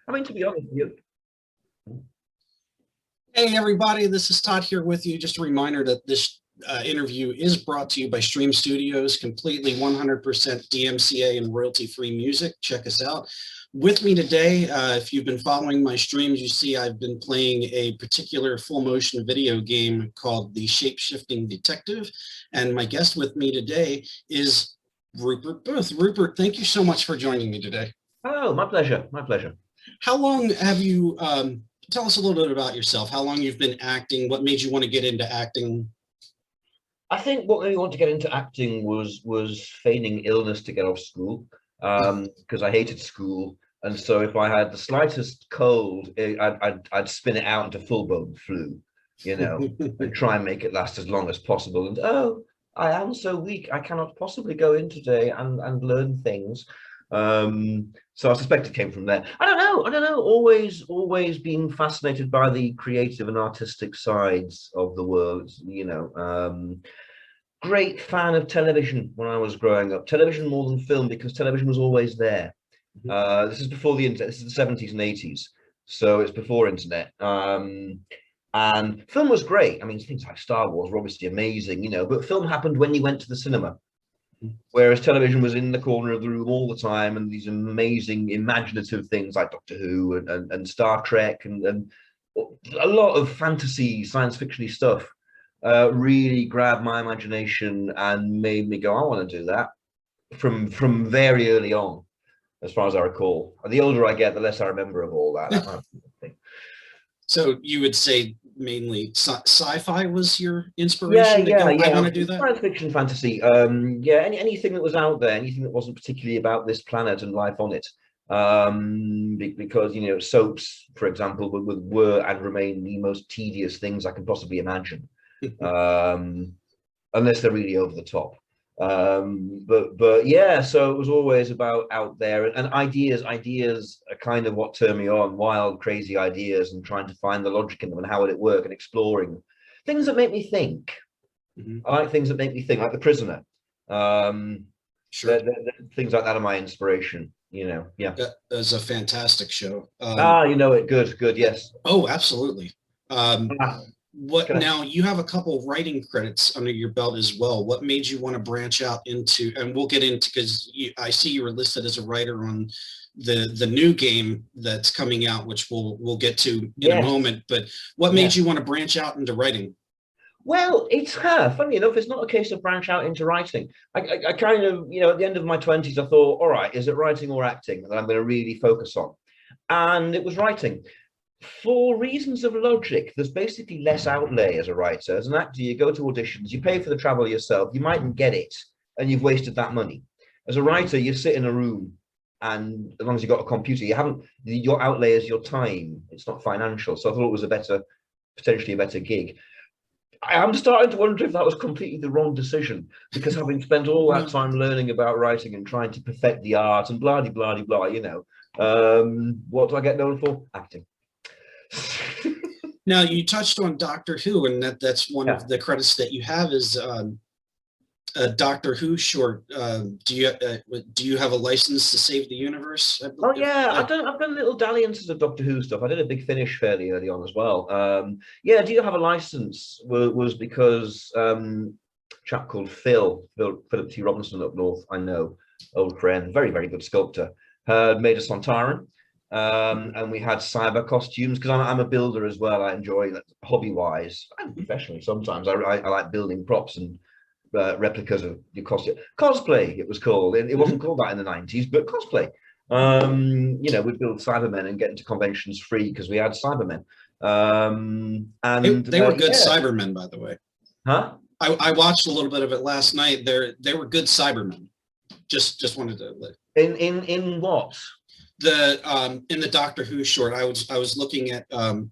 I mean, to be honest with you. Hey everybody, this is Todd here with you. Just a reminder that this interview is brought to you by Stream Studios, completely 100% DMCA and royalty-free music. Check us out. With me today, if you've been following my streams, you see I've been playing a particular full motion video game called the Shapeshifting Detective. And my guest with me today is Rupert Booth. Rupert, thank you so much for joining me today. Oh, my pleasure. My pleasure. How long have you, tell us a little bit about yourself, how long you've been acting, what made you want to get into acting? I think what made me want to get into acting was feigning illness to get off school, because I hated school. And so if I had the slightest cold, I'd spin it out into full-blown flu, you know, and try and make it last as long as possible. And, oh, I am so weak, I cannot possibly go in today and learn things. So I suspect it came from there. I don't know, always been fascinated by the creative and artistic sides of the world, you know. Great fan of television when I was growing up, television more than film, because television was always there. This is before the internet, this is the 70s and 80s, so it's before internet. And film was great. I mean, things like Star Wars were obviously amazing, you know, but film happened when you went to the cinema. Whereas television was in the corner of the room all the time, and these amazing imaginative things like Doctor Who and Star Trek and a lot of fantasy, science fiction-y stuff really grabbed my imagination and made me go, I want to do that from very early on, as far as I recall. And the older I get, the less I remember of all that. So you would say mainly sci-fi was your inspiration to go, I want to do that? Science fiction, fantasy, yeah, anything that was out there, anything that wasn't particularly about this planet and life on it. Because, you know, soaps, for example, were and remain the most tedious things I can possibly imagine, unless they're really over the top. But yeah, so it was always about out there, and ideas are kind of what turned me on. Wild, crazy ideas, and trying to find the logic in them and how would it work, and exploring things that make me think. I like things that make me think, like The Prisoner. Sure. Things like that are my inspiration, you know. Yeah, that was a fantastic show. You know it. Good, yes. Oh, absolutely. Now you have a couple writing credits under your belt as well. What made you want to branch out into, and we'll get into, because I see you were listed as a writer on the new game that's coming out, which we'll get to in a moment, but what made you want to branch out into writing? Well, it's funny enough, it's not a case of branch out into writing. I kind of, you know, at the end of my 20s, I thought, all right, is it writing or acting that I'm going to really focus on? And it was writing. For reasons of logic, there's basically less outlay as a writer. As an actor, you go to auditions, you pay for the travel yourself, you mightn't get it, and you've wasted that money. As a writer, you sit in a room, and as long as you've got a computer, your outlay is your time. It's not financial. So I thought it was potentially a better gig. I'm starting to wonder if that was completely the wrong decision, because having spent all that time learning about writing and trying to perfect the art and blah, blah, blah, blah, you know, what do I get known for? Acting. Now you touched on Doctor Who, and that's one of the credits that you have is a Doctor Who short. Do you have a license to save the universe? Oh yeah, I've done little dalliances of Doctor Who stuff. I did a Big Finish fairly early on as well. Yeah, do you have a license? Was because a chap called Philip T. Robinson up north, I know, old friend, very, very good sculptor, had made a Sontaran. And we had cyber costumes, because I'm a builder as well. I enjoy that hobby-wise and professionally. Sometimes I like building props and replicas of your costume. Cosplay, it was called. It wasn't called that in the 90s, but cosplay. You know, we'd build Cybermen and get into conventions free because we had Cybermen. And they were good Cybermen, by the way. Huh? I watched a little bit of it last night. They were good Cybermen. Just wanted to. In what? In the Doctor Who short, I was looking at a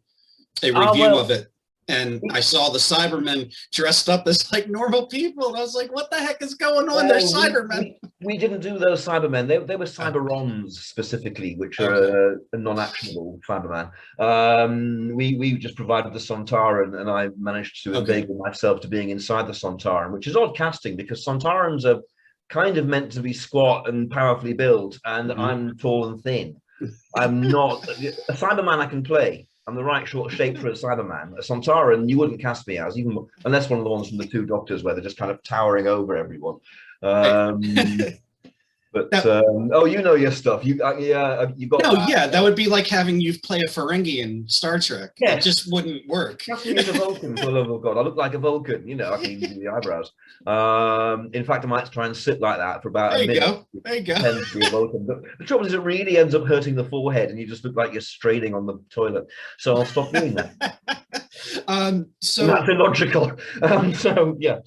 review of it, and I saw the Cybermen dressed up as like normal people, and I was like, what the heck is going on? They're Cybermen. We didn't do those Cybermen. They were Cyberons specifically, which are a non-actionable Cyberman. We just provided the Sontaran, and I managed to inveigle myself to being inside the Sontaran, which is odd casting, because Sontarans are kind of meant to be squat and powerfully built, and I'm tall and thin. I'm not a Cyberman. I can play. I'm the right sort of shape for a Cyberman. A Sontaran, you wouldn't cast me as, even unless one of the ones from the Two Doctors where they're just kind of towering over everyone. But oh, you know your stuff. You got no, yeah, that would be like having you play a Ferengi in Star Trek. Yes. It just wouldn't work. Cast me as a Vulcan, for the love of God. I look like a Vulcan, you know. I can even do the eyebrows. In fact, I might try and sit like that for about a minute. There you go. To be a Vulcan. But the trouble is, it really ends up hurting the forehead, and you just look like you're straining on the toilet. So I'll stop doing that. So that's illogical. So yeah.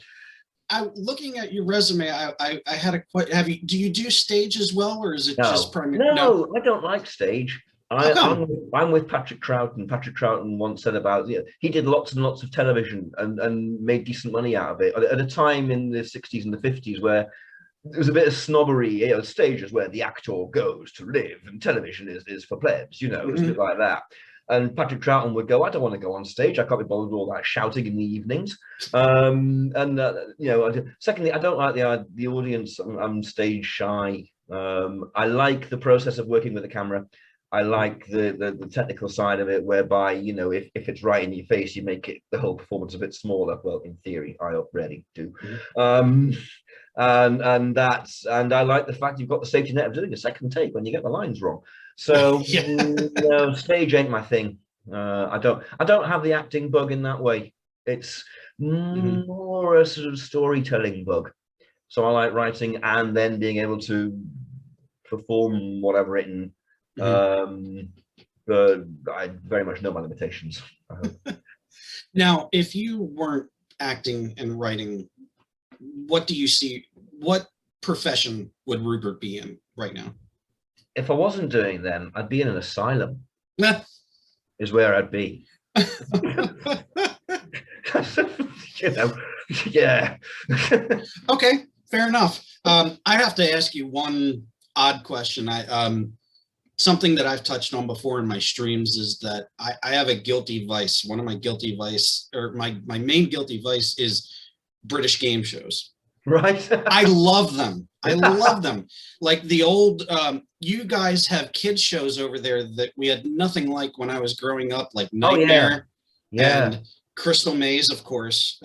Looking at your resume, I had a question. Do you do stage as well, or is it just primarily? No, I don't like stage. I'm with Patrick Troughton. Patrick Troughton once said about, he did lots and lots of television and made decent money out of it at a time in the 60s and the 50s where there was a bit of snobbery. Stage is where the actor goes to live, and television is for plebs. It's a bit like that. And Patrick Troughton would go, I don't want to go on stage. I can't be bothered with all that shouting in the evenings. Secondly, I don't like the audience. I'm stage shy. I like the process of working with the camera. I like the technical side of it, whereby, if it's right in your face, you make the whole performance a bit smaller. Well, in theory, I already do. And I like the fact you've got the safety net of doing a second take when you get the lines wrong. So stage ain't my thing. I don't have the acting bug in that way. It's more a sort of storytelling bug. So I like writing and then being able to perform whatever written. But I very much know my limitations. Now, if you weren't acting and writing, what do you see? What profession would Rupert be in right now? If I wasn't doing them, I'd be in an asylum. Is where I'd be. Yeah. Okay, fair enough. I have to ask you one odd question. Something that I've touched on before in my streams is that I have a guilty vice. One of my guilty vice, or my main guilty vice, is British game shows. Right. I love them. I love them. Like the old, you guys have kids shows over there that we had nothing like when I was growing up, like Nightmare and Crystal Maze, of course.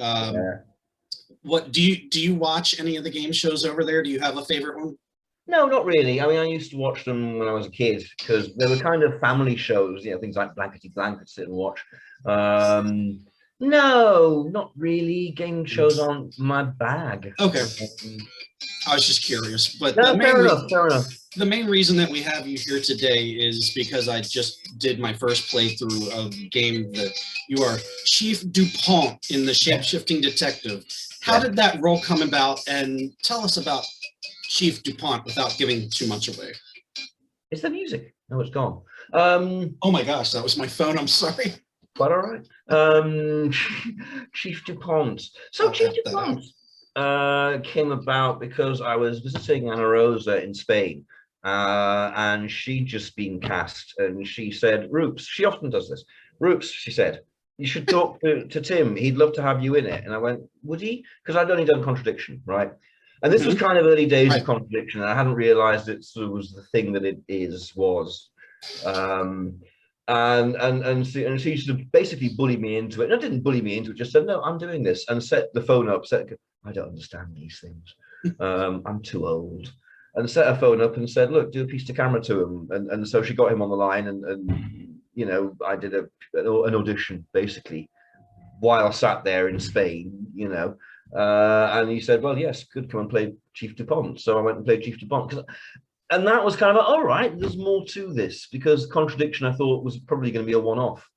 What do you watch any of the game shows over there? Do you have a favorite one? No, not really. I mean, I used to watch them when I was a kid because they were kind of family shows, things like Blankety Blank I'd sit and watch. No, not really. Game shows aren't my bag. Okay. I was just curious, but no, fair enough. The main reason that we have you here today is because I just did my first playthrough of the game that you are Chief DuPont in the Shapeshifting Detective. How did that role come about? And tell us about Chief DuPont without giving too much away. It's the music. No, it's gone. Oh my gosh, that was my phone. I'm sorry. Quite all right. Chief DuPont. So Chief DuPont came about because I was visiting Ana Rosa in Spain, and she'd just been cast, and she said, Roops, she often does this. Roops, she said, you should talk to Tim. He'd love to have you in it. And I went, would he? Because I'd only done Contradiction, right? And this was kind of early days of Contradiction, and I hadn't realized it sort of was the thing that it was. And she sort of basically bullied me into it. And I didn't bully me into it, just said, no, I'm doing this, and set the phone up, I don't understand these things. I'm too old. And set her phone up and said, look, do a piece to camera to him. And so she got him on the line, and I did an audition basically while sat there in Spain, and he said, well, yes, could come and play Chief DuPont. So I went and played Chief DuPont. And that was kind of all right, there's more to this, because Contradiction I thought was probably going to be a one-off,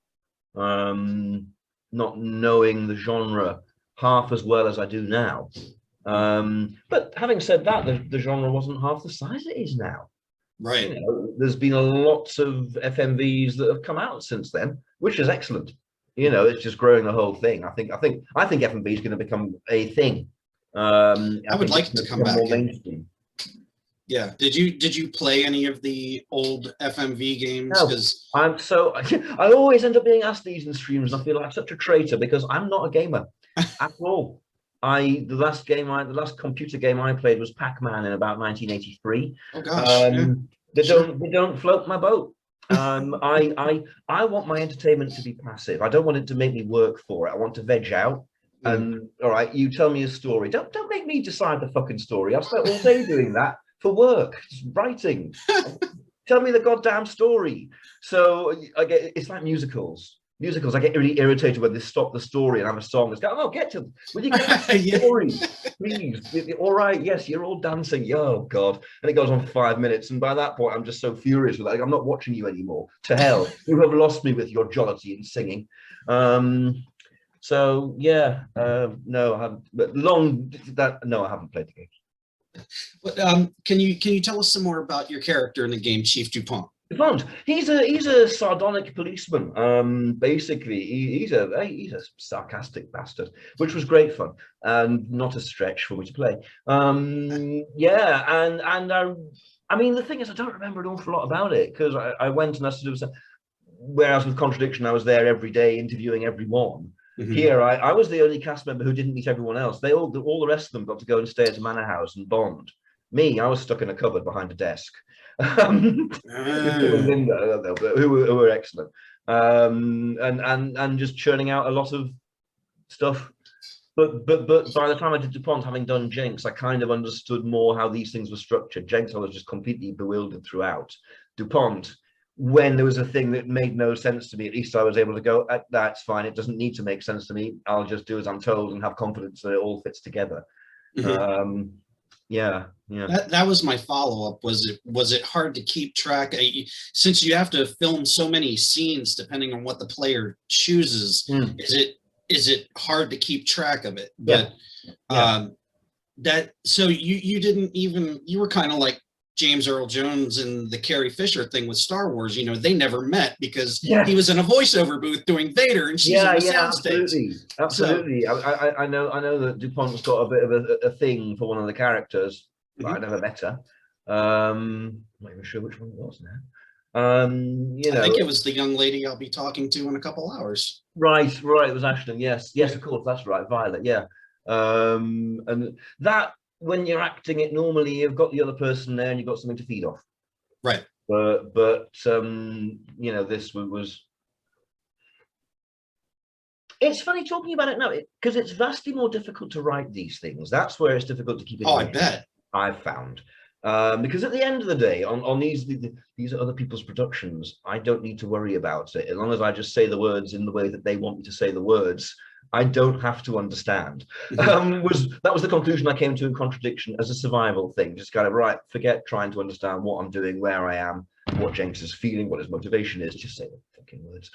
not knowing the genre half as well as I do now. But having said that, the genre wasn't half the size it is now. Right. There's been a lot of FMVs that have come out since then, which is excellent. It's just growing the whole thing. I think FMV is going to become a thing. I would like to come back. More mainstream. Yeah. Did you play any of the old FMV games? No. I always end up being asked these in streams, and I feel like such a traitor because I'm not a gamer at all. The last computer game I played was Pac-Man in about 1983. Oh gosh. They don't float my boat. I want my entertainment to be passive. I don't want it to make me work for it. I want to veg out. And all right, you tell me a story. Don't make me decide the fucking story. I've spent all day doing that for work, just writing. Tell me the goddamn story. So I get, it's like musicals. I get really irritated when they stop the story and have a song that's going, oh, will you get to the story, please? All right, yes, you're all dancing. Oh, God. And it goes on for 5 minutes. And by that point, I'm just so furious with that. Like, I'm not watching you anymore. To hell. You have lost me with your jollity and singing. So, yeah, no, I haven't. But no, I haven't played the game. But, can you tell us some more about your character in the game, Chief DuPont? DuPont, he's a sardonic policeman. Basically, he's a sarcastic bastard, which was great fun and not a stretch for me to play. Yeah, and I mean, the thing is, I don't remember an awful lot about it because I went and I sort of, whereas with Contradiction, I was there every day interviewing everyone. Here, I was the only cast member who didn't meet everyone else. All the rest of them got to go and stay at a manor house and bond. Me, I was stuck in a cupboard behind a desk. Who were excellent, and just churning out a lot of stuff. But by the time I did DuPont, having done Jenks, I kind of understood more how these things were structured. Jenks, I was just completely bewildered throughout. DuPont, when there was a thing that made no sense to me, at least I was able to go, that's fine. It doesn't need to make sense to me. I'll just do as I'm told and have confidence that it all fits together. Yeah. That was my follow-up. Was it hard to keep track? Since you have to film so many scenes depending on what the player chooses, is it hard to keep track of it? But so you were kind of like James Earl Jones and the Carrie Fisher thing with Star Wars. You know, they never met because he was in a voiceover booth doing Vader and she's on the soundstage. Absolutely. So, I know that DuPont's got a bit of a thing for one of the characters, but I never met her. I'm not even sure which one it was now. You know, I think it was the young lady I'll be talking to in a couple hours. Right. It was Ashton. Yes, of course, that's right. Violet. Yeah. And that, when you're acting it normally, you've got the other person there and you've got something to feed off. Right. But you know, this was. It's funny talking about it now because it's vastly more difficult to write these things. That's where it's difficult to keep it. Oh, I bet. I've found. Because at the end of the day, on these are other people's productions, I don't need to worry about it. As long as I just say the words in the way that they want me to say the words, I don't have to understand. That was the conclusion I came to in Contradiction as a survival thing. Just kind of, right, forget trying to understand what I'm doing, where I am, what Jenks is feeling, what his motivation is. Just say the fucking words.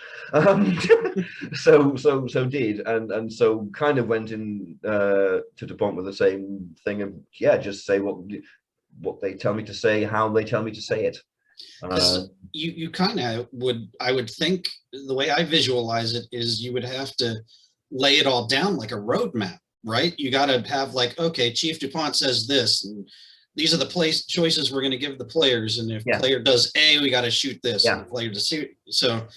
So did, and so kind of went in to DuPont with the same thing of just say what they tell me to say, how they tell me to say it. You kind of I would think the way I visualize it is you would have to lay it all down like a roadmap, right? You got to have like, okay, Chief DuPont says this, and these are the choices we're going to give the players. And if player does A, we got to shoot this. And the player does C. So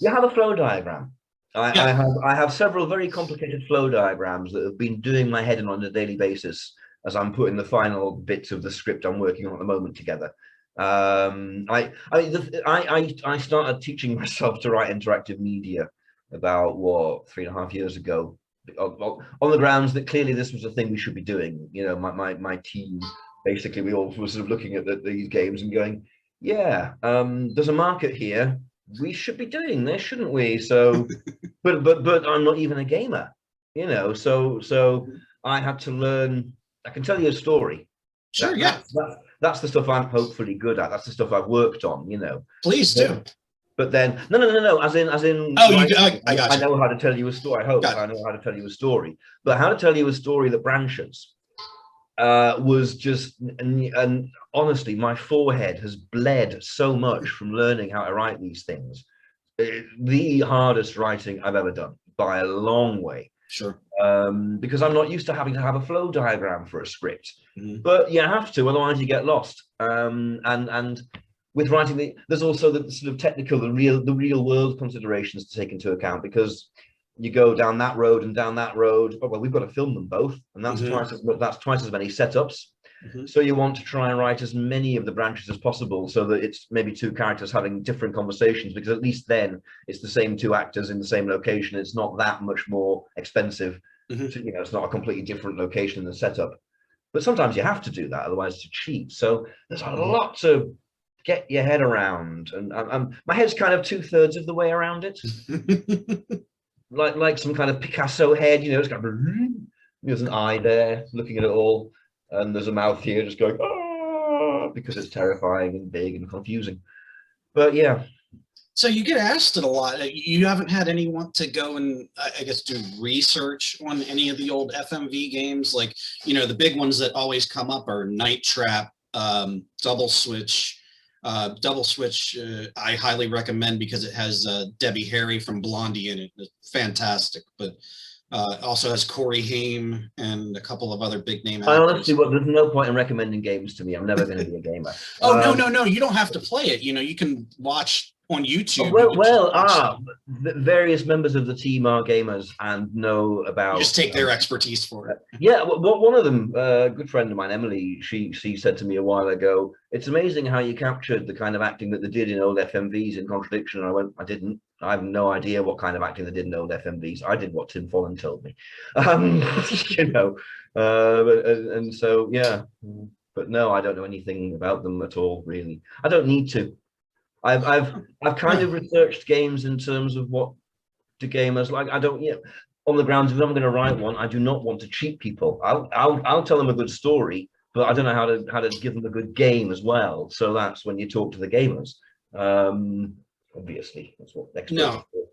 you have a flow diagram. I have several very complicated flow diagrams that have been doing my head in on a daily basis as I'm putting the final bits of the script I'm working on at the moment together. I started teaching myself to write interactive media about 3.5 years ago, on the grounds that clearly this was a thing we should be doing. You know, my team, basically, we all were sort of looking at these games and going, there's a market here. We should be doing this, shouldn't we? So, but I'm not even a gamer, you know. So I had to learn. I can tell you a story. Sure, that's the stuff I'm hopefully good at. That's the stuff I've worked on, you know. Please do. But then, no, as in. Oh, I got you. I know how to tell you a story. I hope I know how to tell you a story. But how to tell you a story that branches was just, and honestly, my forehead has bled so much from learning how to write these things. The hardest writing I've ever done by a long way. Sure. Because I'm not used to having to have a flow diagram for a script. But you have to, otherwise you get lost. And with writing, there's also the sort of technical, the real world considerations to take into account, because you go down that road and down that road. Oh, well, we've got to film them both, and that's twice as many setups. So you want to try and write as many of the branches as possible so that it's maybe two characters having different conversations, because at least then it's the same two actors in the same location. It's not that much more expensive. To, you know, it's not a completely different location in the setup. But sometimes you have to do that, otherwise it's a cheat. So there's a lot to get your head around. And my head's kind of 2/3 of the way around it. like some kind of Picasso head, you know, it's got there's an eye there looking at it all. And there's a mouth here just going, ah, because it's terrifying and big and confusing. But yeah. So you get asked it a lot. You haven't had anyone to go and, I guess, do research on any of the old FMV games? Like, you know, the big ones that always come up are Night Trap, Double Switch. Double Switch, I highly recommend because it has Debbie Harry from Blondie in it. It's fantastic. But also has Corey Haim and a couple of other big name actors. I honestly, there's no point in recommending games to me. I'm never going to be a gamer. Oh, no. You don't have to play it. You know, you can watch on YouTube. Various members of the team are gamers and know about. You just take their expertise for it. Yeah, one of them, a good friend of mine, Emily, she said to me a while ago, "It's amazing how you captured the kind of acting that they did in old FMVs in Contradiction." And I went, "I didn't. I have no idea what kind of acting they did in old FMVs. I did what Tim Follen told me." You know, and so yeah, but no, I don't know anything about them at all. Really, I don't need to. I've kind of researched games in terms of what do gamers like. I don't, you know, on the grounds if I'm going to write one, I do not want to cheat people. I'll tell them a good story, but I don't know how to give them a good game as well. So that's when you talk to the gamers. Obviously, that's what experts No, do.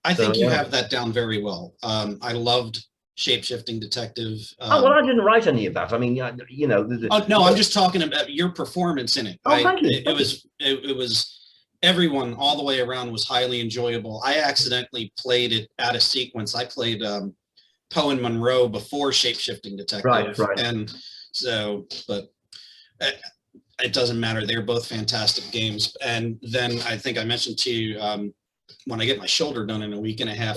I think you have that down very well. I loved Shapeshifting Detective. Oh, well, I didn't write any of that. I mean, you know. Oh no, I'm just talking about your performance in it. Oh, thank you. It was everyone all the way around was highly enjoyable. I accidentally played it out of sequence. I played Poe and Monroe before Shapeshifting Detective, right. And so, but it doesn't matter. They're both fantastic games. And then I think I mentioned to you, when I get my shoulder done in a week and a half,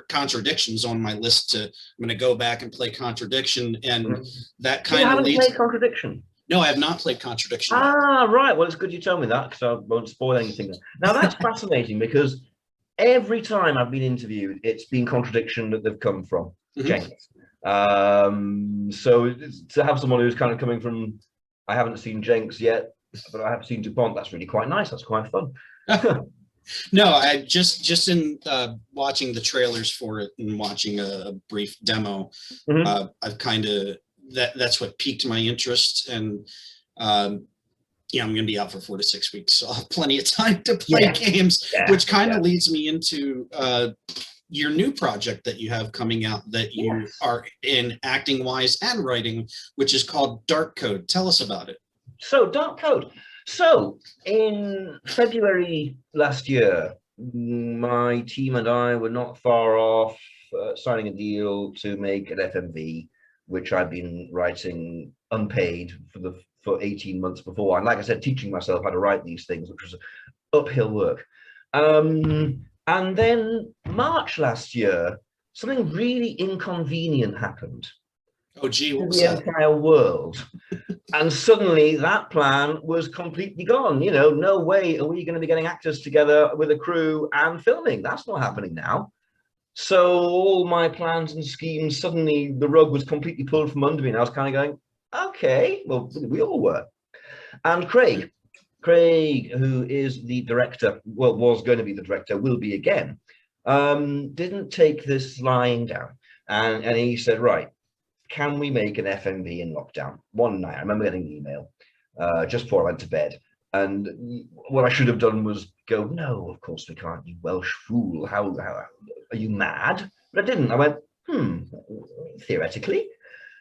Contradiction's on my list to, I'm going to go back and play Contradiction, and that kind of leads. Played Contradiction? No, I have not played Contradiction. Ah, right. Well, it's good you tell me that, because I won't spoil anything. Now, that's fascinating, because every time I've been interviewed, it's been Contradiction that they've come from, Jenks. So to have someone who's kind of coming from, I haven't seen Jenks yet, but I have seen DuPont, that's really quite nice. That's quite fun. No, I just in watching the trailers for it and watching a brief demo, I've kind of, that's what piqued my interest. And yeah, I'm going to be out for 4 to 6 weeks, so I'll have plenty of time to play games, which kind of leads me into your new project that you have coming out that you are in acting wise and writing, which is called Dark Code. Tell us about it. So Dark Code. So in February last year, my team and I were not far off signing a deal to make an FMV, which I'd been writing unpaid for 18 months before. And like I said, teaching myself how to write these things, which was uphill work. And then March last year, something really inconvenient happened. Oh, gee, what was the that? Entire world. And suddenly that plan was completely gone. You know, no way are we going to be getting actors together with a crew and filming. That's not happening now. So all my plans and schemes, suddenly the rug was completely pulled from under me. And I was kind of going, okay, well, we all were. And Craig, who is the director, well, was going to be the director, will be again, didn't take this lying down. And he said, right, can we make an FMV in lockdown? One night, I remember getting an email just before I went to bed. And what I should have done was go, no, of course we can't, you Welsh fool. How are you mad? But I didn't. I went, theoretically.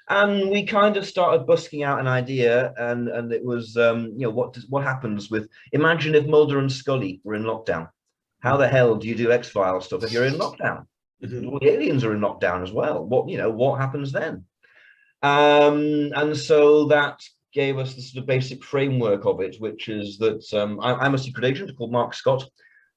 And we kind of started busking out an idea, and it was, you know, what happens with, imagine if Mulder and Scully were in lockdown. How the hell do you do X-Files stuff if you're in lockdown? Well, the aliens are in lockdown as well. What happens then? And so that gave us the sort of basic framework of it, which is that I'm a secret agent called Mark Scott,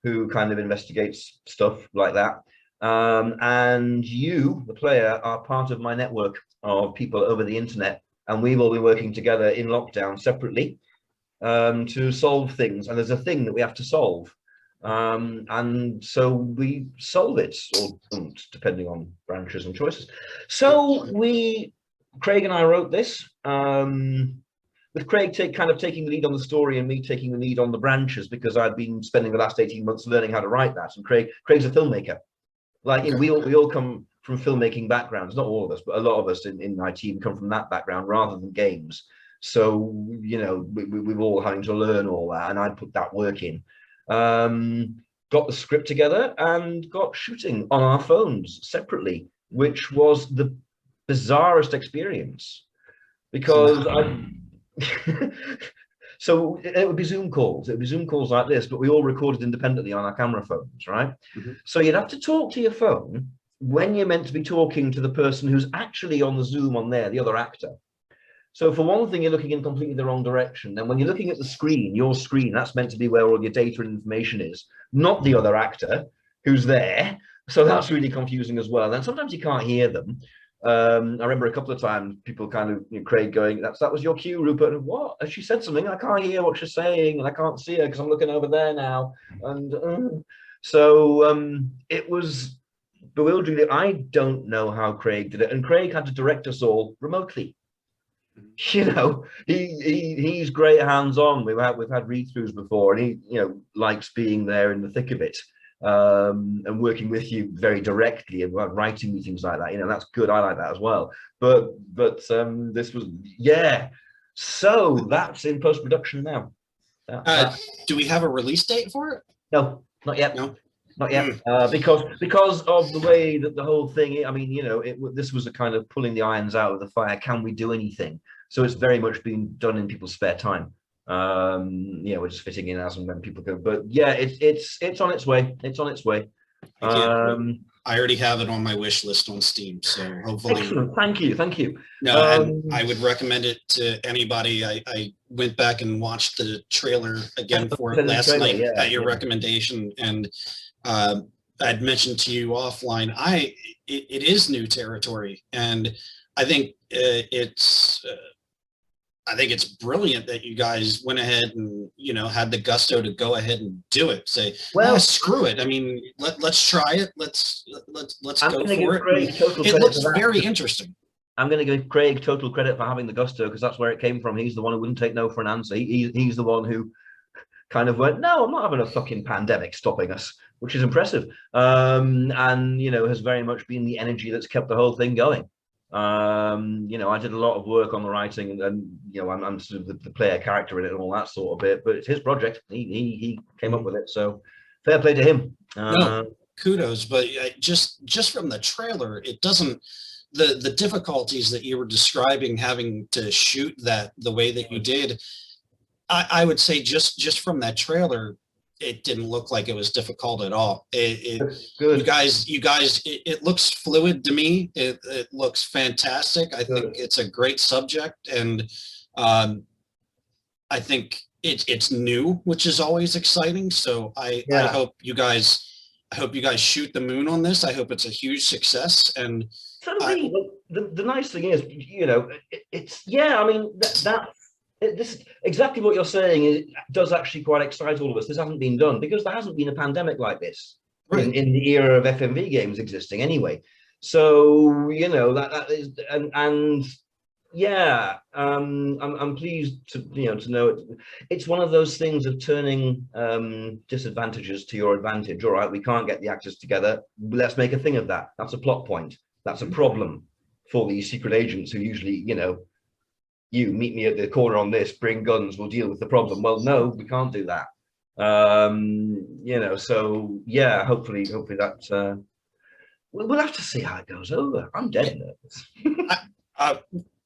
who kind of investigates stuff like that. And you, the player, are part of my network of people over the internet and we've all been working together in lockdown separately to solve things. And there's a thing that we have to solve. And so we solve it, or don't, depending on branches and choices. So Craig and I wrote this, with Craig kind of taking the lead on the story and me taking the lead on the branches, because I'd been spending the last 18 months learning how to write that. And Craig's a filmmaker. Like, you know, we all come from filmmaking backgrounds, not all of us, but a lot of us in my team come from that background rather than games. So, you know, we've all having to learn all that, and I put that work in. Got the script together and got shooting on our phones separately, which was the bizarrest experience, because so it would be Zoom calls. It would be Zoom calls like this, but we all recorded independently on our camera phones, right? So you'd have to talk to your phone when you're meant to be talking to the person who's actually on the Zoom on there, the other actor. So for one thing, you're looking in completely the wrong direction. And when you're looking at the screen, your screen, that's meant to be where all your data and information is, not the other actor who's there. So that's really confusing as well. And sometimes you can't hear them. I remember a couple of times people kind of, you know, Craig going, that was your cue, Rupert. And what? And she said something, I can't hear what she's saying, and I can't see her because I'm looking over there now. And so it was bewildering. I don't know how Craig did it. And Craig had to direct us all remotely. You know, he's great hands-on. We've had read-throughs before, and he, you know, likes being there in the thick of it. And working with you very directly and writing meetings like that, you know, that's good. I like that as well. But this was, yeah. So that's in post-production now. Do we have a release date for it? No, not yet. No, not yet. Because of the way that the whole thing, I mean, you know, this was a kind of pulling the irons out of the fire. Can we do anything? So it's very much being done in people's spare time. Yeah, we're just fitting in as and when people go, but yeah, it's on its way. It's on its way. I already have it on my wish list on Steam, so hopefully. Excellent. Thank you. No, and I would recommend it to anybody. I went back and watched the trailer again for it last night at your recommendation, and I'd mentioned to you offline, it is new territory, and I think it's brilliant that you guys went ahead and, you know, had the gusto to go ahead and do it. Say, well, screw it. I mean, let's try it. Let's go for it. It looks very interesting. I'm going to give Craig total credit for having the gusto, because that's where it came from. He's the one who wouldn't take no for an answer. He's the one who kind of went, no, I'm not having a fucking pandemic stopping us, which is impressive. And, you know, has very much been the energy that's kept the whole thing going. You know, I did a lot of work on the writing, and you know, I'm sort of the player character in it and all that sort of bit, but it's his project. He came up with it, so fair play to him. No, kudos. But just from the trailer, it doesn't, the difficulties that you were describing having to shoot that the way that you did, I would say just from that trailer, it didn't look like it was difficult at all. Good. You guys, it looks fluid to me. It looks fantastic. I think it's a great subject, and I think it's new, which is always exciting. So I hope you guys shoot the moon on this. I hope it's a huge success. And the nice thing is, you know, I mean, this is exactly what you're saying. It does actually quite excite all of us. This hasn't been done because there hasn't been a pandemic like this in the era of FMV games existing anyway. So, you know, that is, and yeah, I'm pleased to, you know, to know it's one of those things of turning disadvantages to your advantage. All right, we can't get the actors together. Let's make a thing of that. That's a plot point. That's a problem for these secret agents who usually, you know, you meet me at the corner on this, bring guns, we'll deal with the problem. Well, no, we can't do that. You know, so yeah, hopefully that we'll have to see how it goes over. I'm dead nervous.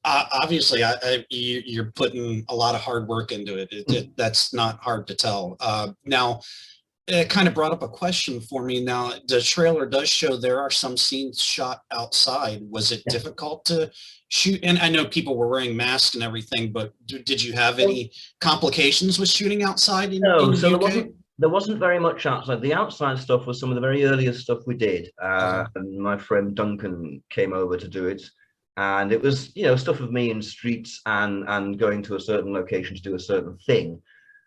Obviously, you're putting a lot of hard work into it. That's not hard to tell. Now, it kind of brought up a question for me. Now, the trailer does show there are some scenes shot outside. Was it difficult to shoot? And I know people were wearing masks and everything, but did you have any complications with shooting outside in the UK? There wasn't very much outside. The outside stuff was some of the very earliest stuff we did. And my friend Duncan came over to do it. and it was, stuff of me in streets and going to a certain location to do a certain thing.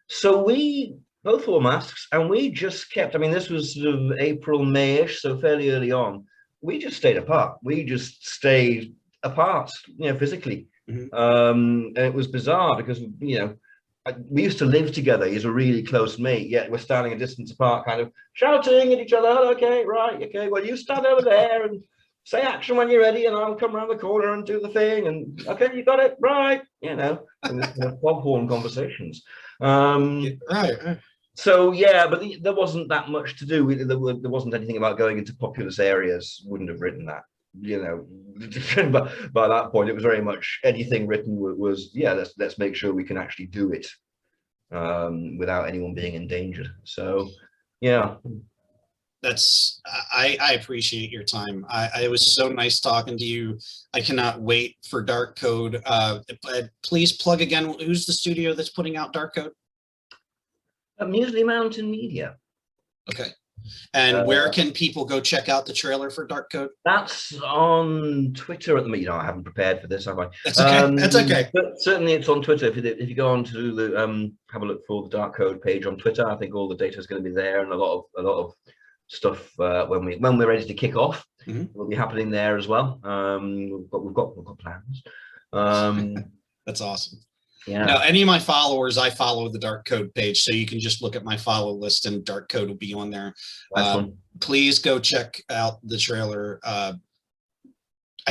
So we both wore masks, and we just kept, I mean, this was sort of April, May-ish, so fairly early on. We just stayed apart. We just stayed apart, physically. And it was bizarre because, we used to live together. He's a really close mate, yet we're standing a distance apart, kind of shouting at each other. Okay, right, okay, well, you stand over there and say action when you're ready, and I'll come around the corner and do the thing. And okay, you got it, right, and this kind of foghorn conversations. Right. So yeah, but there wasn't that much to do. There wasn't anything about going into populous areas. Wouldn't have written that, But by that point, it was very much anything written was let's make sure we can actually do it without anyone being endangered. So yeah. I appreciate your time. It was so nice talking to you. I cannot wait for Dark Code. Please plug again. Who's the studio that's putting out Dark Code? Muesli Mountain Media. Okay. And where can people go check out the trailer for Dark Code? That's on Twitter at the moment. I haven't prepared for this, have I? That's okay. That's okay. But certainly it's on Twitter. If you go on to the have a look for the Dark Code page on Twitter, I think all the data is going to be there, and a lot of stuff when we're ready to kick off will be happening there as well. We've got plans. That's awesome. Yeah. Now, any of my followers, I follow the Dark Code page, so you can just look at my follow list and Dark Code will be on there. Please go check out the trailer. I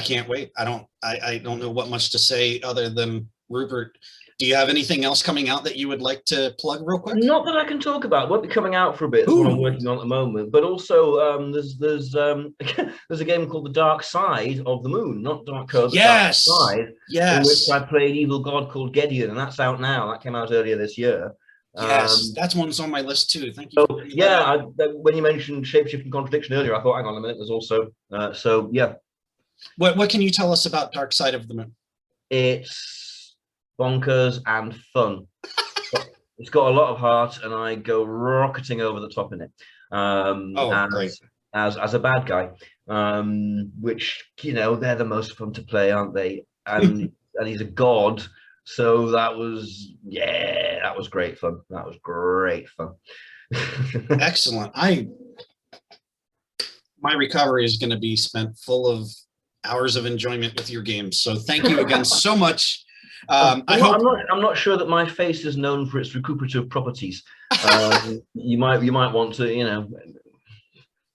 can't wait. I don't know what much to say other than, Rupert, do you have anything else coming out that you would like to plug real quick? Not that I can talk about. It won't be coming out for a bit. That's what I'm working on at the moment. But also, there's a game called The Dark Side of the Moon, not Dark Code. Yes. Dark Side, yes. In which I played evil god called Gideon, and that's out now. That came out earlier this year. Yes, that's one's on my list too. Thank you. So, yeah, when you mentioned Shapeshifting Contradiction earlier, I thought, hang on a minute, there's also so yeah. What can you tell us about Dark Side of the Moon? It's bonkers and fun. It's got a lot of heart, and I go rocketing over the top in it. Great. As a bad guy, which they're the most fun to play, aren't they? And and he's a god, so that was great fun. That was great fun. Excellent. My recovery is going to be spent full of hours of enjoyment with your games. So thank you again so much. I'm not sure that my face is known for its recuperative properties. You might want to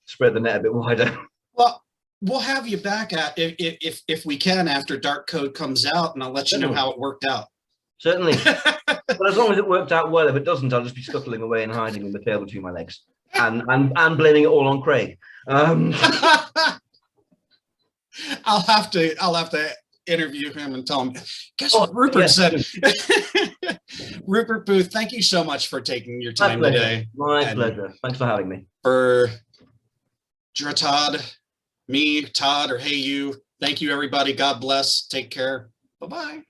spread the net a bit wider. Well, we'll have you back if we can after Dark Code comes out, and I'll let you know how it worked out. Certainly. But as long as it worked out well, if it doesn't, I'll just be scuttling away and hiding with my tail between my legs and blaming it all on Craig. I'll have to interview him and tell him, guess what Rupert said. Rupert Booth, thank you so much for taking your time today. My pleasure. Thanks for having me. For Todd, me, Todd, or hey you, thank you everybody. God bless. Take care. Bye-bye.